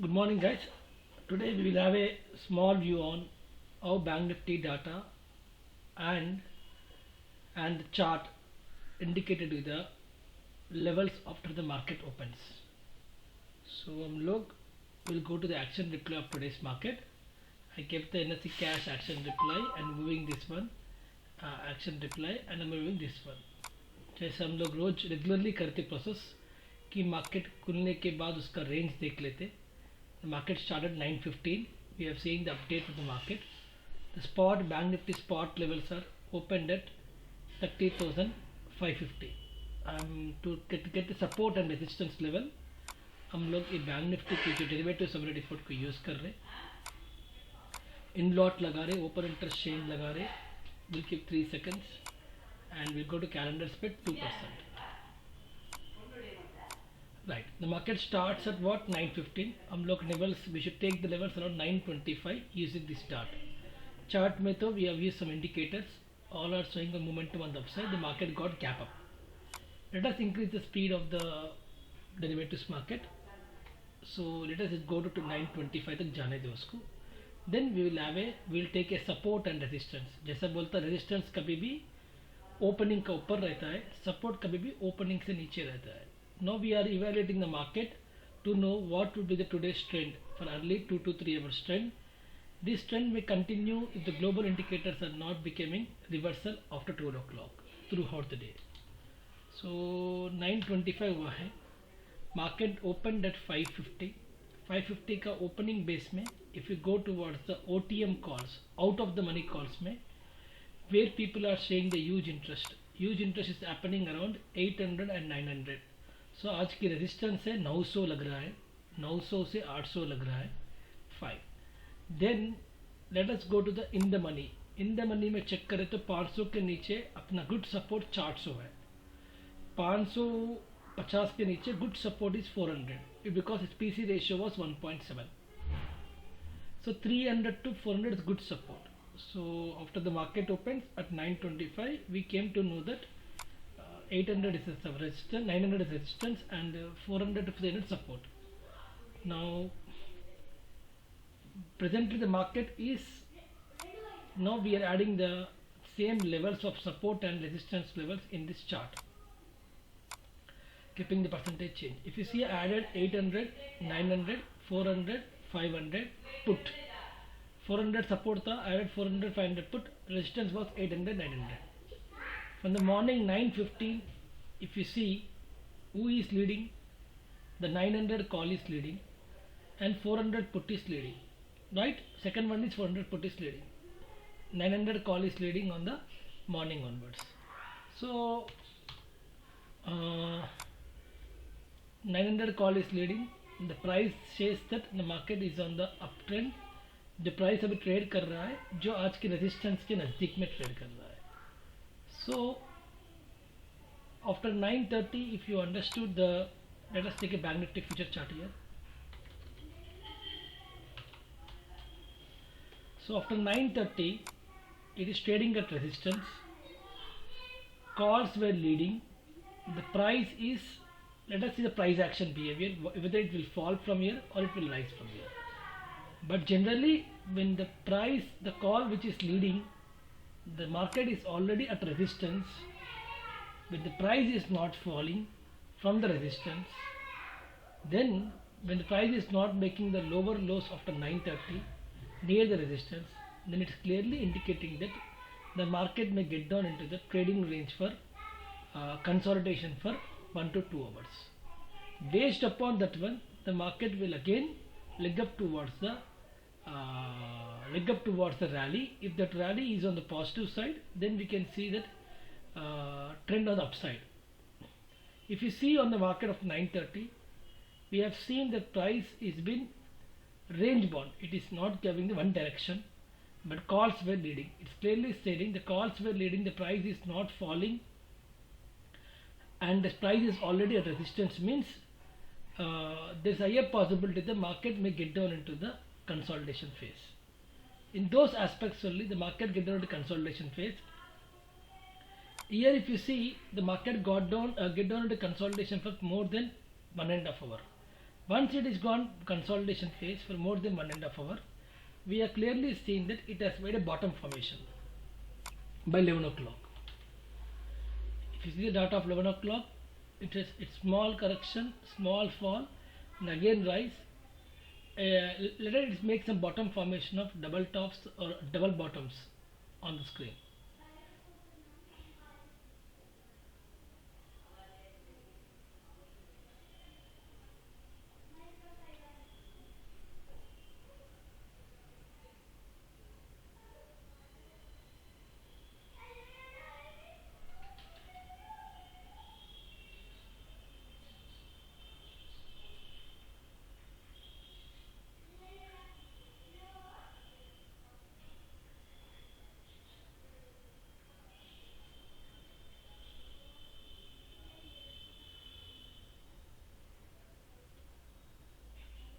Good morning, guys. Today we will have a small view on how Bank Nifty data and the chart indicated with the levels after the market opens. So look, we'll go to the action reply of today's market. I kept the NSE cash action reply and moving this one action reply and I'm moving this one. जैसे हम लोग रोज regularly करते process कि market खुलने के बाद उसका range देख लेते. The market started 9:15. We have seen the update of the market. The spot Bank Nifty spot levels are opened at 30,550. To get the support and resistance level, हम लोग ये बैंक निफ्टी की जो डेरिवेटिव समरी डिफॉल्ट को use कर रहे, in lot लगा रहे, ओपन इंटरेस्ट चेंज लगा रहे. We'll keep 3 seconds and we'll go to calendar spread 2%. Right, the market starts at what 9:15. हम लोग levels, we should take the levels around 9:25 using this chart में तो we have used some indicators, all are showing a momentum on the upside. The market got gap up. Let us increase the speed of the derivatives market. So let us go to 9:25 तक जाने दो उसको. Then we'll take a support and resistance. जैसा बोलता resistance कभी भी opening का ऊपर रहता है, support कभी भी opening से नीचे रहता है. Now we are evaluating the market to know what would be the today's trend for early 2 to 3 hours trend. This trend may continue if the global indicators are not becoming reversal after 2 o'clock throughout the day. So 9:25 हुआ है. Market opened at 550. 550 का opening base में if you go towards the OTM calls, out of the money calls में, where people are showing the huge interest is happening around 800 and 900. सो आज की resistance है 900 लग रहा है, 900 से 800 लग रहा है 5. Then let us go to the in the money में चेक करें तो 500 के नीचे अपना गुड सपोर्ट 400 है. 550 के नीचे good support is 400 because PC ratio was 1.7. So 300 to 400 is good support. So after the market opens at 9:25 we came to know that 800 is a resistance, 900 is resistance and 400 to 300 support. Now presently the market is, now we are adding the same levels of support and resistance levels in this chart, keeping the percentage change. If you see, I added 800, 900, 400, 500 put. 400 support tha, I added 400, 500 put. Resistance was 800, 900. From the morning 9:15, if you see who is leading, the 900 call is leading and 400 put is leading, right? Second one is 400 put is leading, 900 call is leading on the morning onwards. So 900 call is leading. The price says that the market is on the uptrend. जो price अभी trade कर रहा है जो आज के resistance के नज़दीक में ट्रेड कर रहा है. So after 9:30, if you understood the, let us take a Bank Nifty future chart here. So after 9:30 it is trading at resistance, calls were leading, the price is, let us see the price action behavior, whether it will fall from here or it will rise from here. But generally when the price, the call which is leading, the market is already at resistance, when the price is not falling from the resistance, then when the price is not making the lower lows after 9:30 near the resistance, then it is clearly indicating that the market may get down into the trading range for consolidation for 1 to 2 hours. Based upon that one, the market will again leg up towards the rally. If that rally is on the positive side, then we can see that trend on the upside. If you see on the market of 9:30, we have seen the price is been range bound. It is not giving the one direction, but calls were leading. It's clearly stating the calls were leading, the price is not falling and the price is already at resistance, means there's a higher possibility the market may get down into the consolidation phase. In those aspects only the market get down into consolidation phase. Here if you see, the market get down into consolidation for more than 1.5 hours. Once it is gone consolidation phase for more than 1.5 hour, we are clearly seeing that it has made a bottom formation by 11 o'clock. If you see the data of 11 o'clock, it's small correction, small fall, and again rise. Later it makes some bottom formation of double tops or double bottoms on the screen.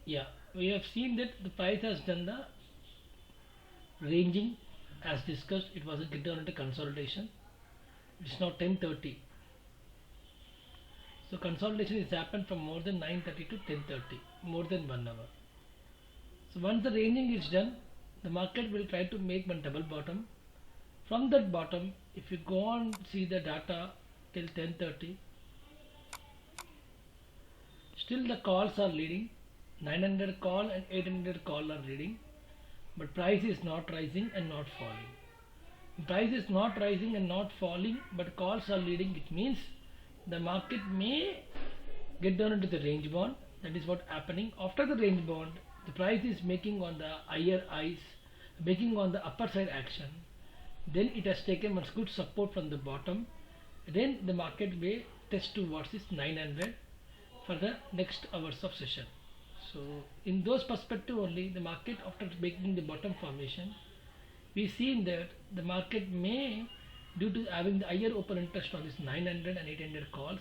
Yeah, we have seen that the price has done the ranging as discussed. It was a get down into consolidation. It's now 10:30. So consolidation has happened from more than 9:30 to 10:30, more than 1 hour. So once the ranging is done, the market will try to make one double bottom. From that bottom, if you go on see the data till 10:30, still the calls are leading. 900 call and 800 call are leading, but price is not rising and not falling. Price is not rising and not falling, but calls are leading. It means the market may get down into the range bond. That is what happening. After the range bond, the price is making on the higher highs, making on the upper side action. Then it has taken much good support from the bottom. Then the market may test towards this 900 for the next hours of session. So in those perspective only, the market after making the bottom formation, we seen that the market may, due to having the higher open interest on this 900 and 800 calls,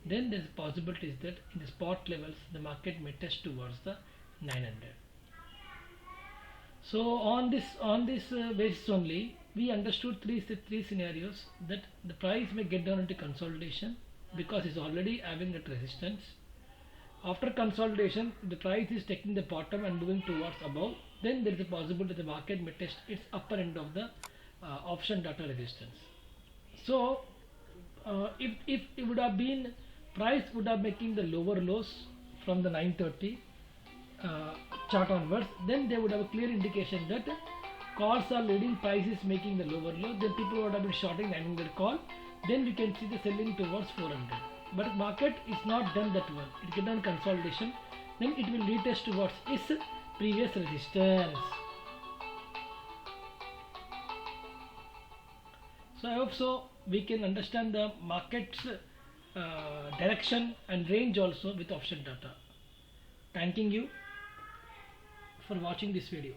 then there is possibilities that in the spot levels the market may test towards the 900. So on this basis only, we understood three scenarios, that the price may get down into consolidation because it's already having that resistance. After consolidation, the price is taking the bottom and moving towards above. Then there is a possibility the market may test its upper end of the option data resistance. So if it would have been, price would have making the lower lows from the 9:30 chart onwards, then they would have a clear indication that calls are leading, price is making the lower low. Then people would have been shorting 900 call. Then we can see the selling towards 400. But market is not done that one. It get done consolidation, then it will retest towards its previous resistance. So I hope so we can understand the market's direction and range also with option data. Thanking you for watching this video.